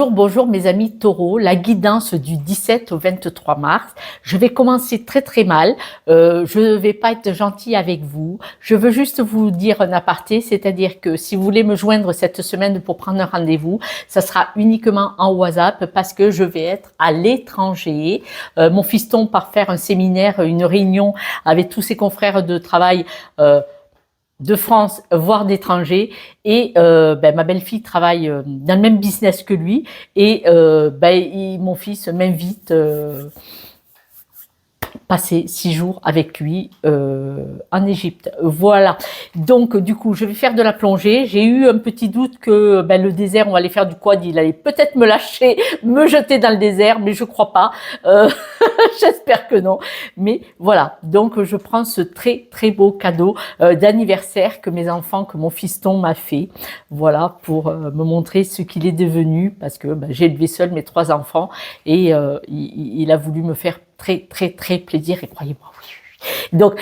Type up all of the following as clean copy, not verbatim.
Bonjour, bonjour mes amis taureaux, la guidance du 17 au 23 mars. Je vais commencer très mal, je ne vais pas être gentille avec vous, je veux juste vous dire un aparté, c'est-à-dire que si vous voulez me joindre cette semaine pour prendre un rendez-vous, ça sera uniquement en WhatsApp parce que je vais être à l'étranger. Mon fiston part faire un séminaire, une réunion avec tous ses confrères de travail de France, voire d'étrangers. Et ma belle-fille travaille dans le même business que lui. Et mon fils m'invite passer 6 jours avec lui en Égypte. Voilà. Donc, du coup, je vais faire de la plongée. J'ai eu un petit doute que le désert, on va aller faire du quad. Il allait peut-être me lâcher, me jeter dans le désert, mais je crois pas. J'espère que non. Mais voilà. Donc, je prends ce très beau cadeau d'anniversaire que mes enfants, que mon fiston m'a fait. Voilà, pour me montrer ce qu'il est devenu. Parce que j'ai élevé seul mes 3 enfants et il a voulu me faire très plaisir, et croyez-moi, oui. Donc,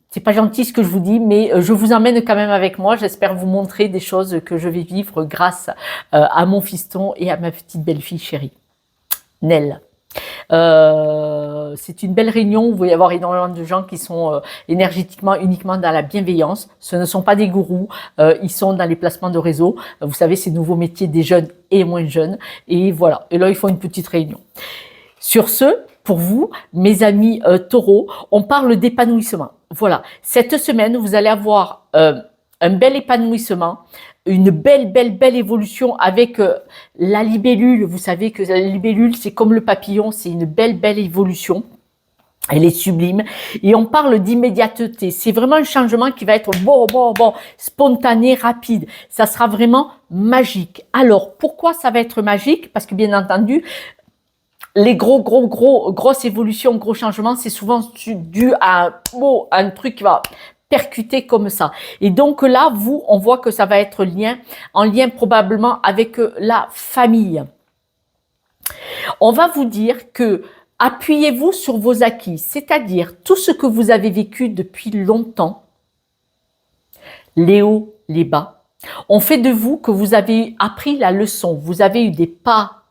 c'est pas gentil ce que je vous dis, mais je vous emmène quand même avec moi. J'espère vous montrer des choses que je vais vivre grâce à mon fiston et à ma petite belle-fille chérie, Nell. C'est une belle réunion. Il va y avoir énormément de gens qui sont énergétiquement uniquement dans la bienveillance. Ce ne sont pas des gourous, ils sont dans les placements de réseau. Vous savez, ces nouveaux métiers des jeunes et moins jeunes. Et voilà. Et là, ils font une petite réunion. Sur ce, pour vous, mes amis taureaux, on parle d'épanouissement. Voilà, cette semaine, vous allez avoir un bel épanouissement, une belle évolution avec la libellule. Vous savez que la libellule, c'est comme le papillon, c'est une belle évolution. Elle est sublime. Et on parle d'immédiateté. C'est vraiment un changement qui va être spontané, rapide. Ça sera vraiment magique. Alors, pourquoi ça va être magique? Parce que bien entendu, les grosses évolutions, gros changements, c'est souvent dû à un truc qui va percuter comme ça. Et donc là, on voit que ça va être en lien probablement avec la famille. On va vous dire que appuyez-vous sur vos acquis, c'est-à-dire tout ce que vous avez vécu depuis longtemps, les hauts, les bas, ont fait de vous que vous avez appris la leçon, vous avez eu des pas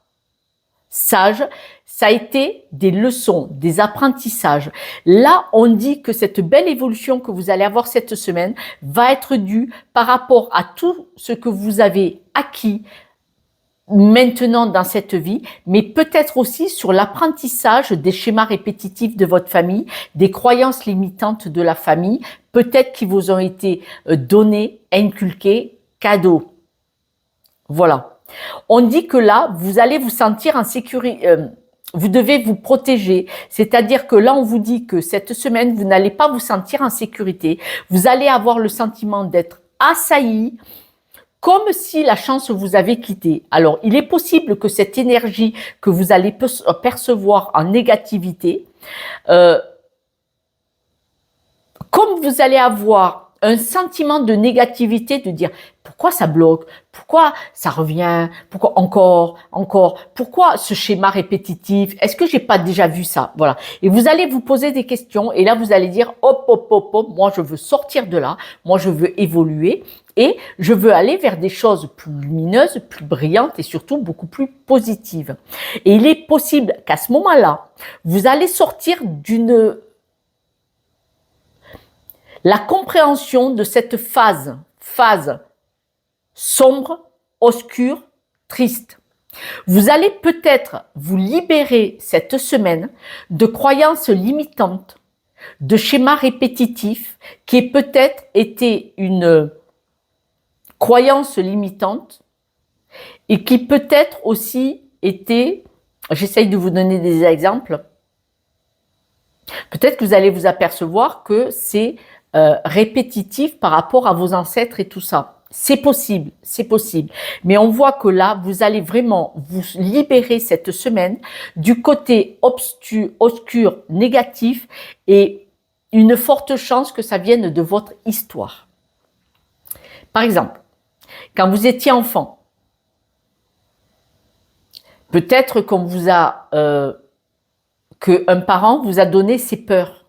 sages, ça a été des leçons, des apprentissages. Là, on dit que cette belle évolution que vous allez avoir cette semaine va être due par rapport à tout ce que vous avez acquis maintenant dans cette vie, mais peut-être aussi sur l'apprentissage des schémas répétitifs de votre famille, des croyances limitantes de la famille, peut-être qui vous ont été donnés, inculqués, cadeaux. Voilà. On dit que là, vous allez vous sentir en sécurité. Vous devez vous protéger. C'est-à-dire que là, on vous dit que cette semaine, vous n'allez pas vous sentir en sécurité. Vous allez avoir le sentiment d'être assailli, comme si la chance vous avait quitté. Alors, il est possible que cette énergie que vous allez percevoir en négativité, comme vous allez avoir un sentiment de négativité, de dire pourquoi ça bloque, pourquoi ça revient, pourquoi encore, pourquoi ce schéma répétitif, est-ce que j'ai pas déjà vu ça, voilà. Et vous allez vous poser des questions et là vous allez dire hop, moi je veux sortir de là, moi je veux évoluer et je veux aller vers des choses plus lumineuses, plus brillantes et surtout beaucoup plus positives. Et il est possible qu'à ce moment-là, vous allez sortir la compréhension de cette phase sombre, obscure, triste. Vous allez peut-être vous libérer cette semaine de croyances limitantes, de schémas répétitifs qui peut-être été une croyance limitante et qui peut-être aussi était, j'essaye de vous donner des exemples, peut-être que vous allez vous apercevoir que c'est répétitif par rapport à vos ancêtres et tout ça. C'est possible. Mais on voit que là, vous allez vraiment vous libérer cette semaine du côté obscur, négatif et une forte chance que ça vienne de votre histoire. Par exemple, quand vous étiez enfant, peut-être qu'on vous a qu'un parent vous a donné ses peurs.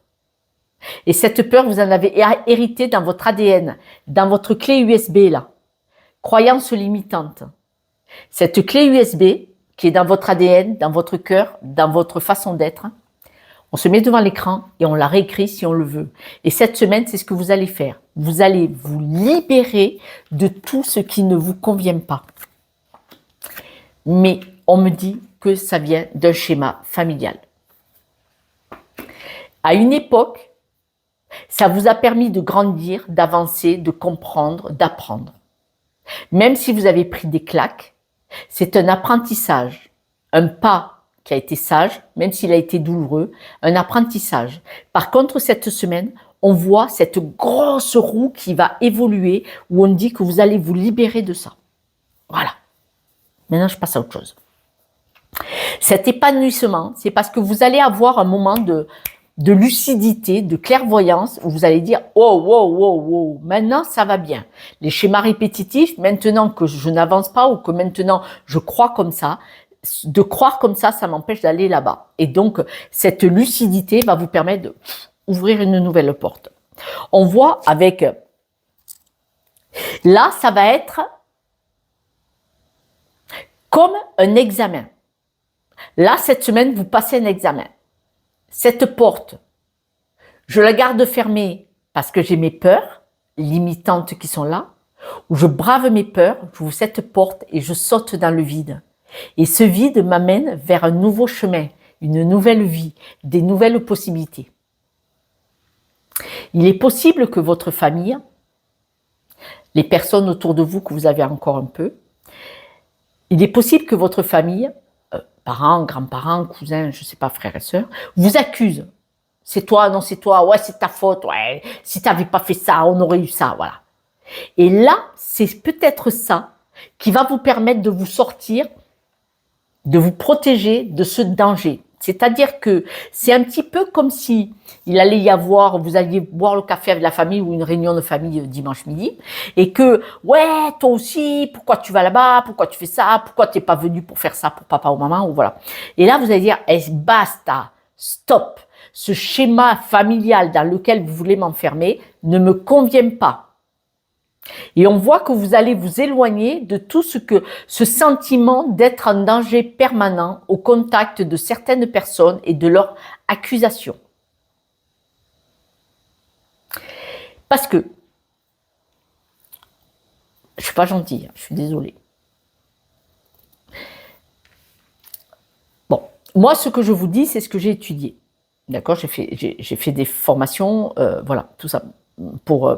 Et cette peur, vous en avez hérité dans votre ADN, dans votre clé USB là. Croyance limitante. Cette clé USB qui est dans votre ADN, dans votre cœur, dans votre façon d'être, on se met devant l'écran et on la réécrit si on le veut. Et cette semaine, c'est ce que vous allez faire. Vous allez vous libérer de tout ce qui ne vous convient pas. Mais on me dit que ça vient d'un schéma familial. À une époque, ça vous a permis de grandir, d'avancer, de comprendre, d'apprendre. Même si vous avez pris des claques, c'est un apprentissage, un pas qui a été sage, même s'il a été douloureux, un apprentissage. Par contre, cette semaine, on voit cette grosse roue qui va évoluer, où on dit que vous allez vous libérer de ça. Voilà. Maintenant, je passe à autre chose. Cet épanouissement, c'est parce que vous allez avoir un moment de lucidité, de clairvoyance, où vous allez dire « Oh, wow, wow, wow, maintenant ça va bien ». Les schémas répétitifs, maintenant que je n'avance pas ou que maintenant je crois comme ça, de croire comme ça m'empêche d'aller là-bas. Et donc, cette lucidité va vous permettre d'ouvrir une nouvelle porte. On voit avec... Là, ça va être comme un examen. Là, cette semaine, vous passez un examen. Cette porte, je la garde fermée parce que j'ai mes peurs limitantes qui sont là, ou je brave mes peurs, j'ouvre cette porte et je saute dans le vide. Et ce vide m'amène vers un nouveau chemin, une nouvelle vie, des nouvelles possibilités. Il est possible que votre famille, les personnes autour de vous que vous avez encore un peu, il est possible que votre famille, parents, grands-parents, cousins, je ne sais pas, frères et sœurs, vous accusent. C'est toi, non c'est toi, ouais c'est ta faute, ouais, si tu n'avais pas fait ça, on aurait eu ça, voilà. Et là, c'est peut-être ça qui va vous permettre de vous sortir, de vous protéger de ce danger. C'est-à-dire que c'est un petit peu comme si il allait y avoir, vous alliez boire le café avec la famille ou une réunion de famille dimanche midi, et que, ouais, toi aussi, pourquoi tu vas là-bas, pourquoi tu fais ça, pourquoi tu n'es pas venu pour faire ça pour papa ou maman, ou voilà. Et là, vous allez dire, basta, stop, ce schéma familial dans lequel vous voulez m'enfermer ne me convient pas. Et on voit que vous allez vous éloigner de tout ce sentiment d'être en danger permanent au contact de certaines personnes et de leurs accusations. Parce que, je ne suis pas gentille, je suis désolée. Bon, moi ce que je vous dis, c'est ce que j'ai étudié. D'accord, j'ai fait des formations, voilà, tout ça, pour...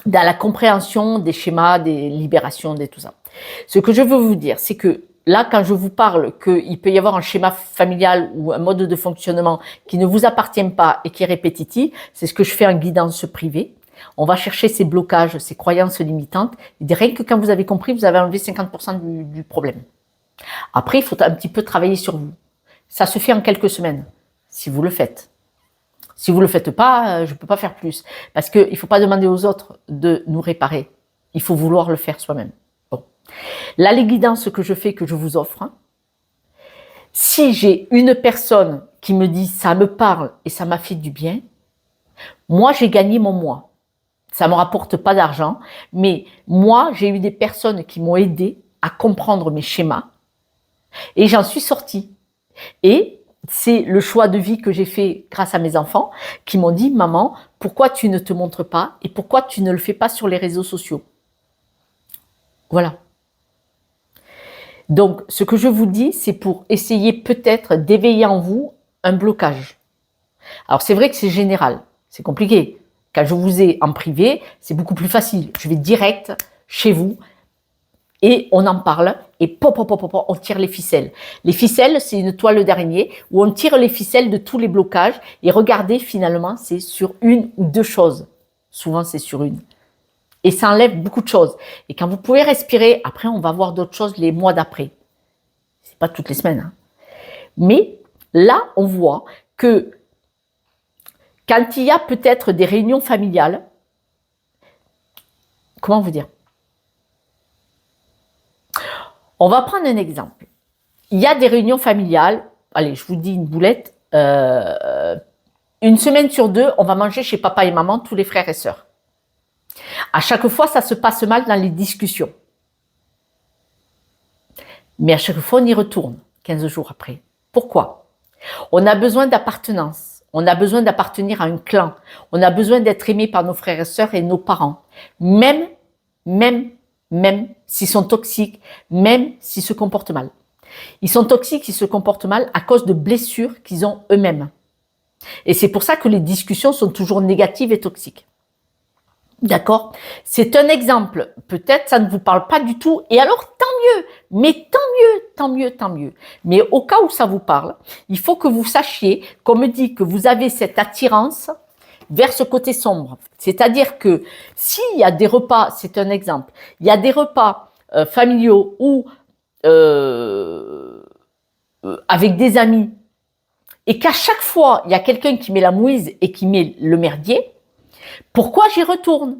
dans la compréhension des schémas, des libérations, tout ça. Ce que je veux vous dire, c'est que là, quand je vous parle qu'il peut y avoir un schéma familial ou un mode de fonctionnement qui ne vous appartient pas et qui est répétitif, c'est ce que je fais en guidance privée. On va chercher ces blocages, ces croyances limitantes. Et rien que quand vous avez compris, vous avez enlevé 50% du problème. Après, il faut un petit peu travailler sur vous. Ça se fait en quelques semaines, si vous le faites. Si vous ne le faites pas, je ne peux pas faire plus. Parce qu'il ne faut pas demander aux autres de nous réparer. Il faut vouloir le faire soi-même. Bon. Là, les guidances que je fais, que je vous offre, si j'ai une personne qui me dit « ça me parle et ça m'a fait du bien », moi, j'ai gagné mon mois. Ça ne me rapporte pas d'argent, mais moi, j'ai eu des personnes qui m'ont aidé à comprendre mes schémas et j'en suis sortie. Et c'est le choix de vie que j'ai fait grâce à mes enfants qui m'ont dit « Maman, pourquoi tu ne te montres pas et pourquoi tu ne le fais pas sur les réseaux sociaux ?» Voilà. Donc, ce que je vous dis, c'est pour essayer peut-être d'éveiller en vous un blocage. Alors, c'est vrai que c'est général, c'est compliqué. Quand je vous ai en privé, c'est beaucoup plus facile. Je vais direct chez vous et on en parle et pop, pop, pop, pop, on tire les ficelles. Les ficelles, c'est une toile d'araignée où on tire les ficelles de tous les blocages et regardez, finalement, c'est sur une ou deux choses. Souvent, c'est sur une. Et ça enlève beaucoup de choses. Et quand vous pouvez respirer, après, on va voir d'autres choses les mois d'après. C'est pas toutes les semaines. Hein. Mais là, on voit que quand il y a peut-être des réunions familiales, comment vous dire? On va prendre un exemple. Il y a des réunions familiales, allez, je vous dis une boulette, une semaine sur deux, on va manger chez papa et maman, tous les frères et sœurs. À chaque fois, ça se passe mal dans les discussions. Mais à chaque fois, on y retourne 15 jours après. Pourquoi? On a besoin d'appartenance. On a besoin d'appartenir à un clan. On a besoin d'être aimé par nos frères et sœurs et nos parents. Même s'ils sont toxiques, même s'ils se comportent mal. Ils sont toxiques, ils se comportent mal à cause de blessures qu'ils ont eux-mêmes. Et c'est pour ça que les discussions sont toujours négatives et toxiques. D'accord? C'est un exemple. Peut-être ça ne vous parle pas du tout. Et alors, tant mieux. Mais tant mieux. Mais au cas où ça vous parle, il faut que vous sachiez, qu'on me dit que vous avez cette attirance vers ce côté sombre. C'est-à-dire que s'il y a des repas, c'est un exemple, il y a des repas familiaux ou avec des amis, et qu'à chaque fois, il y a quelqu'un qui met la mouise et qui met le merdier, pourquoi j'y retourne?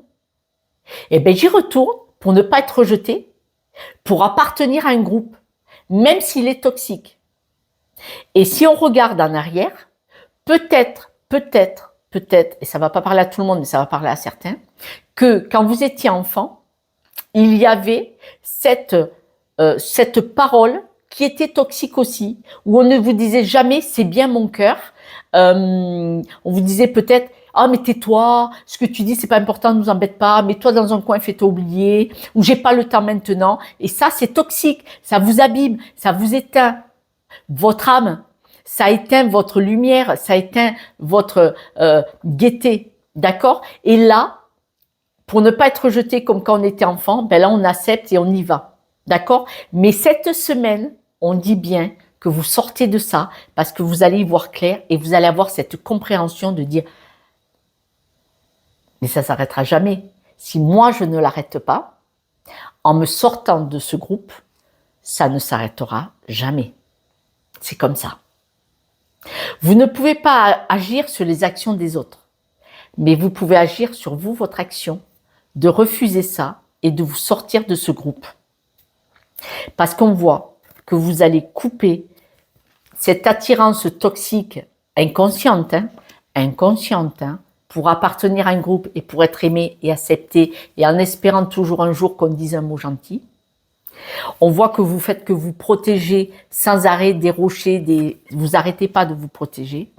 Eh bien, j'y retourne pour ne pas être rejeté, pour appartenir à un groupe, même s'il est toxique. Et si on regarde en arrière, peut-être, et ça va pas parler à tout le monde, mais ça va parler à certains, que quand vous étiez enfant, il y avait cette parole qui était toxique aussi, où on ne vous disait jamais c'est bien mon cœur. On vous disait peut-être ah mais tais-toi, ce que tu dis c'est pas important, ne nous embête pas, mets-toi dans un coin, fais-toi oublier, ou j'ai pas le temps maintenant. Et ça c'est toxique, ça vous abîme, ça vous éteint votre âme, ça éteint votre lumière, ça éteint votre gaieté, d'accord? Et là, pour ne pas être rejeté comme quand on était enfant, ben là on accepte et on y va, d'accord? Mais cette semaine, on dit bien que vous sortez de ça parce que vous allez y voir clair et vous allez avoir cette compréhension de dire mais ça s'arrêtera jamais. Si moi je ne l'arrête pas, en me sortant de ce groupe, ça ne s'arrêtera jamais. C'est comme ça. Vous ne pouvez pas agir sur les actions des autres, mais vous pouvez agir sur vous, votre action, de refuser ça et de vous sortir de ce groupe. Parce qu'on voit que vous allez couper cette attirance toxique inconsciente, pour appartenir à un groupe et pour être aimé et accepté et en espérant toujours un jour qu'on dise un mot gentil. On voit que vous faites que vous protégez sans arrêt des rochers, vous arrêtez pas de vous protéger.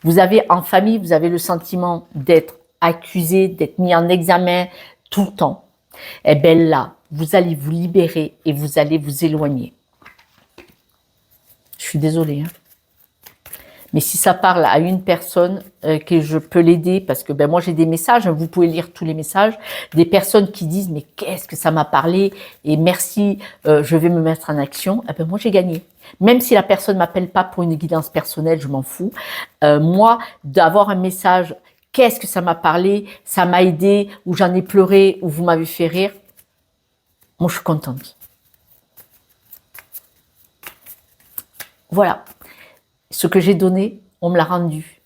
Vous avez en famille, vous avez le sentiment d'être accusé, d'être mis en examen tout le temps. Et bien là, vous allez vous libérer et vous allez vous éloigner. Je suis désolée, hein. Mais si ça parle à une personne, que je peux l'aider, parce que ben moi j'ai des messages, vous pouvez lire tous les messages, des personnes qui disent mais qu'est-ce que ça m'a parlé et merci, je vais me mettre en action. Eh ben moi j'ai gagné. Même si la personne m'appelle pas pour une guidance personnelle, je m'en fous. Moi d'avoir un message, qu'est-ce que ça m'a parlé, ça m'a aidé, ou j'en ai pleuré, ou vous m'avez fait rire. Moi je suis contente. Voilà. Ce que j'ai donné, on me l'a rendu.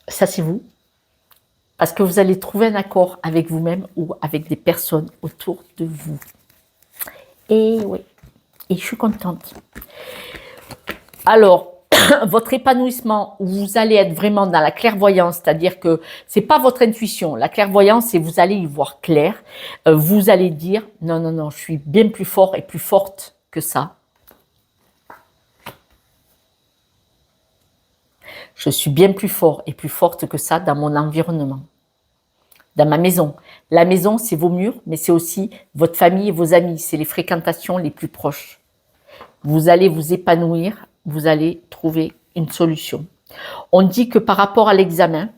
Ça, c'est vous. Parce que vous allez trouver un accord avec vous-même ou avec des personnes autour de vous. Et oui, et je suis contente. Alors, votre épanouissement, vous allez être vraiment dans la clairvoyance, c'est-à-dire que c'est pas votre intuition. La clairvoyance, c'est vous allez y voir clair. Vous allez dire non, je suis bien plus fort et plus forte que ça. Je suis bien plus fort et plus forte que ça dans mon environnement, dans ma maison. La maison, c'est vos murs, mais c'est aussi votre famille et vos amis. C'est les fréquentations les plus proches. Vous allez vous épanouir, vous allez trouver une solution. On dit que par rapport à l'examen,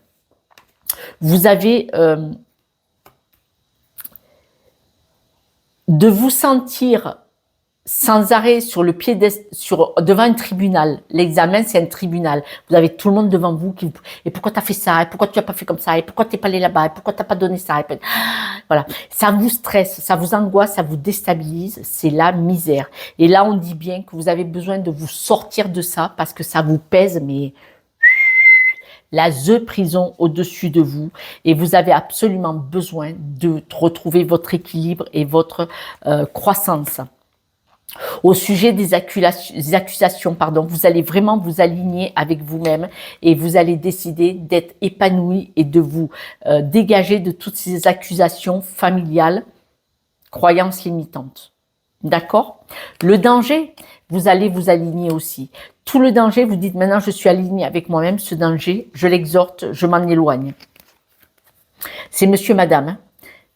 vous avez de vous sentir sans arrêt sur le pied devant un tribunal. L'examen, c'est un tribunal. Vous avez tout le monde devant vous qui et pourquoi tu as fait ça, et pourquoi tu n'as pas fait comme ça, et pourquoi tu n'es pas allé là-bas, et pourquoi tu n'as pas donné ça. Et voilà, ça vous stresse, ça vous angoisse, ça vous déstabilise, c'est la misère. Et là, on dit bien que vous avez besoin de vous sortir de ça parce que ça vous pèse, mais la prison au-dessus de vous, et vous avez absolument besoin de retrouver votre équilibre et votre croissance. Au sujet des accusations, pardon, vous allez vraiment vous aligner avec vous-même et vous allez décider d'être épanoui et de vous dégager de toutes ces accusations familiales, croyances limitantes. D'accord? Le danger, vous allez vous aligner aussi. Tout le danger, vous dites maintenant je suis aligné avec moi-même, ce danger, je l'exhorte, je m'en éloigne. C'est monsieur, madame, hein.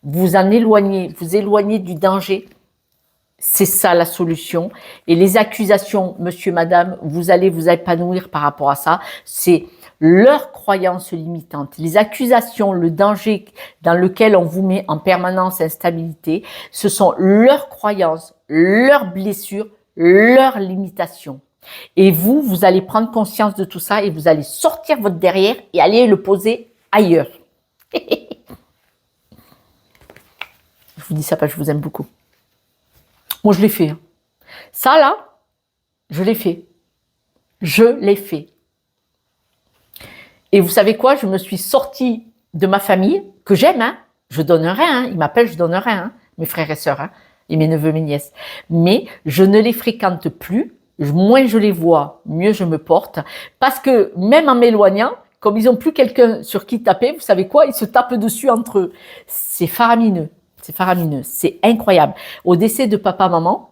Vous en éloignez, vous éloignez du danger. C'est ça la solution. Et les accusations, monsieur, madame, vous allez vous épanouir par rapport à ça. C'est leurs croyances limitantes. Les accusations, le danger dans lequel on vous met en permanence instabilité, ce sont leurs croyances, leurs blessures, leurs limitations. Et vous, vous allez prendre conscience de tout ça et vous allez sortir votre derrière et aller le poser ailleurs. Je vous dis ça parce que je vous aime beaucoup. Moi, je l'ai fait. Hein. Ça, là, je l'ai fait. Je l'ai fait. Et vous savez quoi? Je me suis sortie de ma famille, que j'aime. Hein. Je donne rien. Hein. Ils m'appellent, je donne rien. Hein. Mes frères et sœurs. Hein. Et mes neveux, mes nièces. Mais je ne les fréquente plus. Moins je les vois, mieux je me porte. Parce que même en m'éloignant, comme ils n'ont plus quelqu'un sur qui taper, vous savez quoi? Ils se tapent dessus entre eux. C'est faramineux. C'est faramineux, c'est incroyable. Au décès de papa, maman,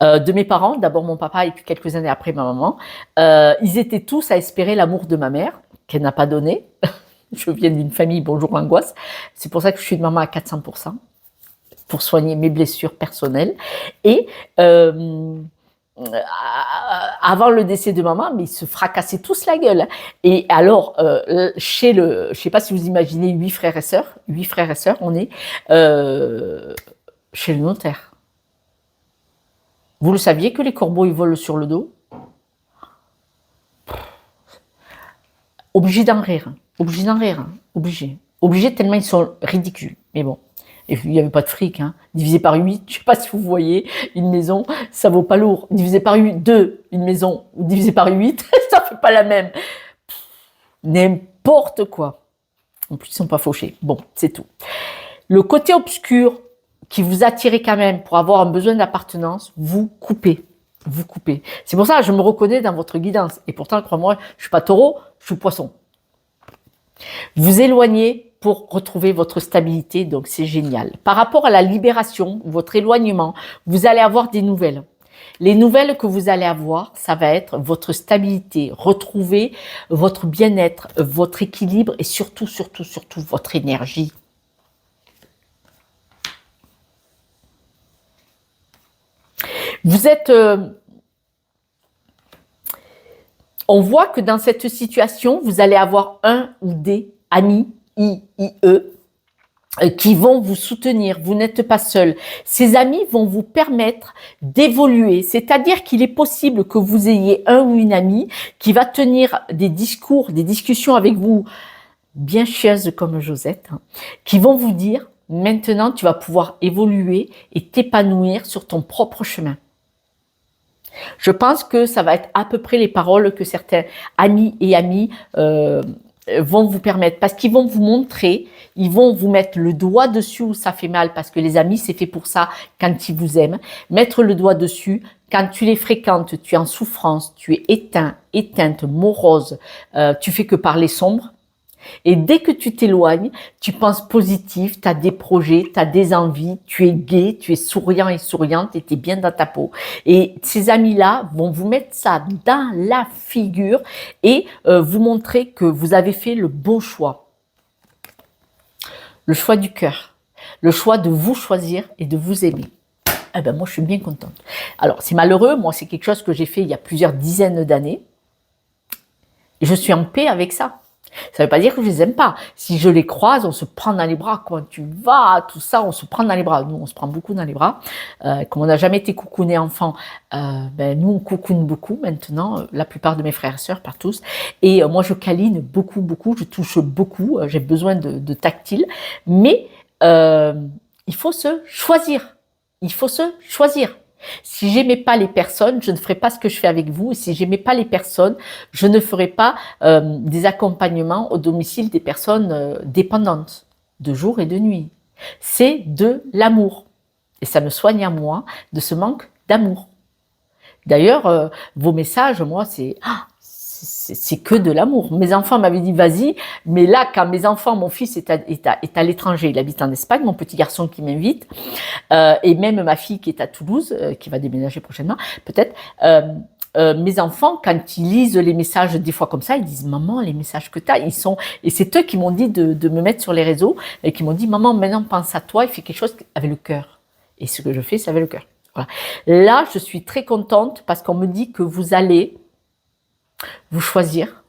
de mes parents, d'abord mon papa et puis quelques années après ma maman, ils étaient tous à espérer l'amour de ma mère, qu'elle n'a pas donné. Je viens d'une famille, bonjour l'angoisse. C'est pour ça que je suis de maman à 400%, pour soigner mes blessures personnelles. Et avant le décès de maman, mais ils se fracassaient tous la gueule. Et alors, je sais pas si vous imaginez 8 frères et sœurs, on est chez le notaire. Vous le saviez que les corbeaux, ils volent sur le dos? Obligé d'en rire, obligé tellement ils sont ridicules, mais bon. Et il n'y avait pas de fric, hein. Divisé par 8, je ne sais pas si vous voyez, une maison, ça vaut pas lourd. Divisé par 8, 2, une maison, divisé par 8, ça fait pas la même. N'importe quoi. En plus, ils sont pas fauchés. Bon, c'est tout. Le côté obscur qui vous attirait quand même pour avoir un besoin d'appartenance, vous coupez. Vous coupez. C'est pour ça que je me reconnais dans votre guidance. Et pourtant, crois-moi, je suis pas taureau, je suis poisson. Vous éloignez pour retrouver votre stabilité, donc c'est génial. Par rapport à la libération, votre éloignement, vous allez avoir des nouvelles. Les nouvelles que vous allez avoir, ça va être votre stabilité, retrouver votre bien-être, votre équilibre et surtout votre énergie. Vous êtes... on voit que dans cette situation, vous allez avoir un ou des amis, qui vont vous soutenir. Vous n'êtes pas seul. Ces amis vont vous permettre d'évoluer. C'est-à-dire qu'il est possible que vous ayez un ou une amie qui va tenir des discours, des discussions avec vous, bien chaises comme Josette, hein, qui vont vous dire, maintenant tu vas pouvoir évoluer et t'épanouir sur ton propre chemin. Je pense que ça va être à peu près les paroles que certains amis et amies vont vous permettre, parce qu'ils vont vous montrer, ils vont vous mettre le doigt dessus où ça fait mal, parce que les amis, c'est fait pour ça quand ils vous aiment. Mettre le doigt dessus, quand tu les fréquentes, tu es en souffrance, tu es éteint, éteinte, morose, tu fais que parler sombre. Et dès que tu t'éloignes, tu penses positif, tu as des projets, tu as des envies, tu es gai, tu es souriant et souriante et tu es bien dans ta peau. Et ces amis-là vont vous mettre ça dans la figure et vous montrer que vous avez fait le bon choix. Le choix du cœur. Le choix de vous choisir et de vous aimer. Eh ben moi, je suis bien contente. Alors, c'est malheureux. Moi, c'est quelque chose que j'ai fait il y a plusieurs dizaines d'années. Et je suis en paix avec ça. Ça ne veut pas dire que je les aime pas. Si je les croise, on se prend dans les bras. Quand tu vas, tout ça, on se prend dans les bras. Nous, on se prend beaucoup dans les bras. Comme on n'a jamais été coucouné enfant, nous, on coucoune beaucoup maintenant. La plupart de mes frères et sœurs, pas tous. Et moi, je câline beaucoup, beaucoup. Je touche beaucoup. J'ai besoin de tactile. Mais il faut se choisir. Il faut se choisir. Si j'aimais pas les personnes, je ne ferais pas ce que je fais avec vous. Et si j'aimais pas les personnes, je ne ferais pas des accompagnements au domicile des personnes dépendantes, de jour et de nuit. C'est de l'amour. Et ça me soigne à moi de ce manque d'amour. D'ailleurs, vos messages, moi, c'est que de l'amour. Mes enfants m'avaient dit vas-y, mais là, quand mes enfants, mon fils est à l'étranger, il habite en Espagne, mon petit garçon qui m'invite, et même ma fille qui est à Toulouse, qui va déménager prochainement, peut-être. Mes enfants, quand ils lisent les messages des fois comme ça, ils disent maman, les messages que tu as, ils sont, et c'est eux qui m'ont dit de me mettre sur les réseaux et qui m'ont dit maman, maintenant pense à toi, il fait quelque chose avec le cœur. Et ce que je fais, c'est avec le cœur. Voilà. Là, je suis très contente parce qu'on me dit que vous allez vous choisir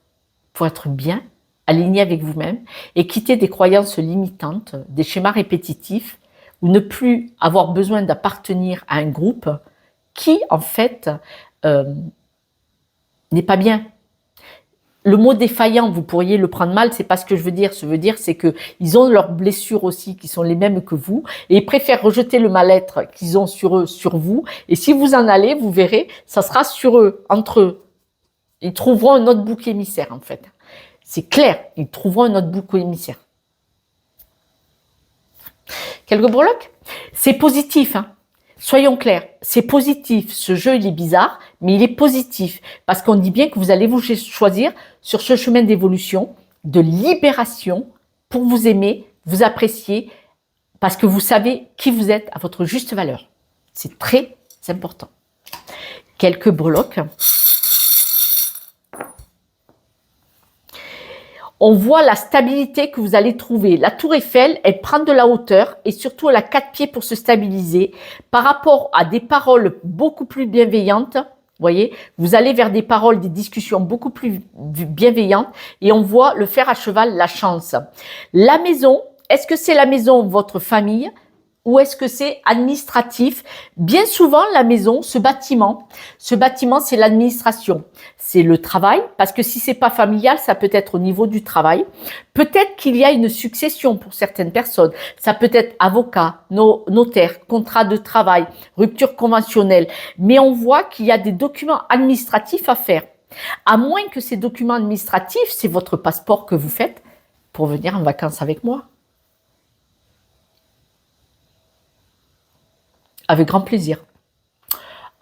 pour être bien, aligné avec vous-même et quitter des croyances limitantes, des schémas répétitifs ou ne plus avoir besoin d'appartenir à un groupe qui, en fait, n'est pas bien. Le mot défaillant, vous pourriez le prendre mal, c'est pas ce que je veux dire. Ce que je veux dire, c'est que ils ont leurs blessures aussi, qui sont les mêmes que vous, et ils préfèrent rejeter le mal-être qu'ils ont sur eux, sur vous. Et si vous en allez, vous verrez, ça sera sur eux, entre eux. Ils trouveront un autre bouc émissaire, en fait. C'est clair, ils trouveront un autre bouc émissaire. Quelques breloques? C'est positif, hein. Soyons clairs, c'est positif. Ce jeu, il est bizarre, mais il est positif. Parce qu'on dit bien que vous allez vous choisir sur ce chemin d'évolution, de libération, pour vous aimer, vous apprécier, parce que vous savez qui vous êtes à votre juste valeur. C'est très important. Quelques breloques. On voit la stabilité que vous allez trouver. La tour Eiffel, elle prend de la hauteur et surtout elle a 4 pieds pour se stabiliser par rapport à des paroles beaucoup plus bienveillantes. Vous voyez, vous allez vers des paroles, des discussions beaucoup plus bienveillantes et on voit le fer à cheval, la chance. La maison, est-ce que c'est la maison, votre famille ou est-ce que c'est administratif? Bien souvent, la maison, ce bâtiment, c'est l'administration. C'est le travail, parce que si c'est pas familial, ça peut être au niveau du travail. Peut-être qu'il y a une succession pour certaines personnes. Ça peut être avocat, notaire, contrat de travail, rupture conventionnelle. Mais on voit qu'il y a des documents administratifs à faire. À moins que ces documents administratifs, c'est votre passeport que vous faites pour venir en vacances avec moi. Avec grand plaisir.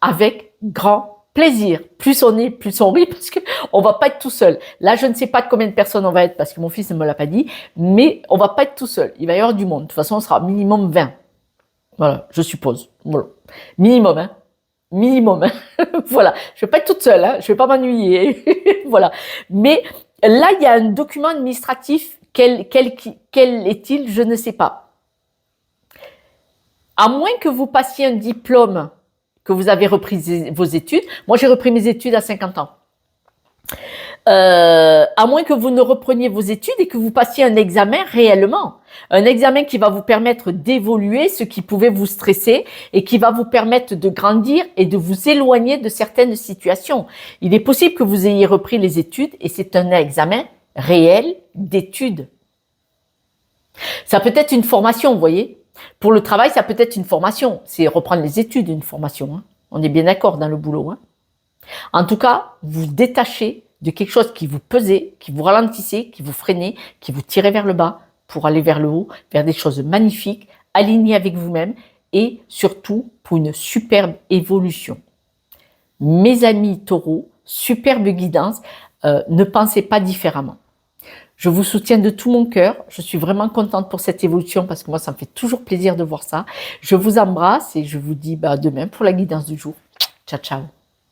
Avec grand plaisir. Plus on est, plus on rit parce qu'on va pas être tout seul. Là, je ne sais pas de combien de personnes on va être parce que mon fils ne me l'a pas dit, mais on va pas être tout seul. Il va y avoir du monde. De toute façon, on sera minimum 20. Voilà, je suppose. Voilà. Minimum, hein. Minimum. Hein. Voilà. Je vais pas être toute seule, hein. Je vais pas m'ennuyer. Voilà. Mais là, il y a un document administratif. Quel est-il? Je ne sais pas. À moins que vous passiez un diplôme, que vous avez repris vos études. Moi, j'ai repris mes études à 50 ans. À moins que vous ne repreniez vos études et que vous passiez un examen réellement. Un examen qui va vous permettre d'évoluer, ce qui pouvait vous stresser et qui va vous permettre de grandir et de vous éloigner de certaines situations. Il est possible que vous ayez repris les études et c'est un examen réel d'études. Ça peut être une formation, vous voyez. Pour le travail, ça peut être une formation. C'est reprendre les études, une formation. Hein. On est bien d'accord dans le boulot. Hein. En tout cas, vous détachez de quelque chose qui vous pesait, qui vous ralentissait, qui vous freinait, qui vous tirait vers le bas pour aller vers le haut, vers des choses magnifiques, alignées avec vous-même et surtout pour une superbe évolution. Mes amis taureaux, superbe guidance, ne pensez pas différemment. Je vous soutiens de tout mon cœur. Je suis vraiment contente pour cette évolution parce que moi, ça me fait toujours plaisir de voir ça. Je vous embrasse et je vous dis à demain pour la guidance du jour. Ciao, ciao.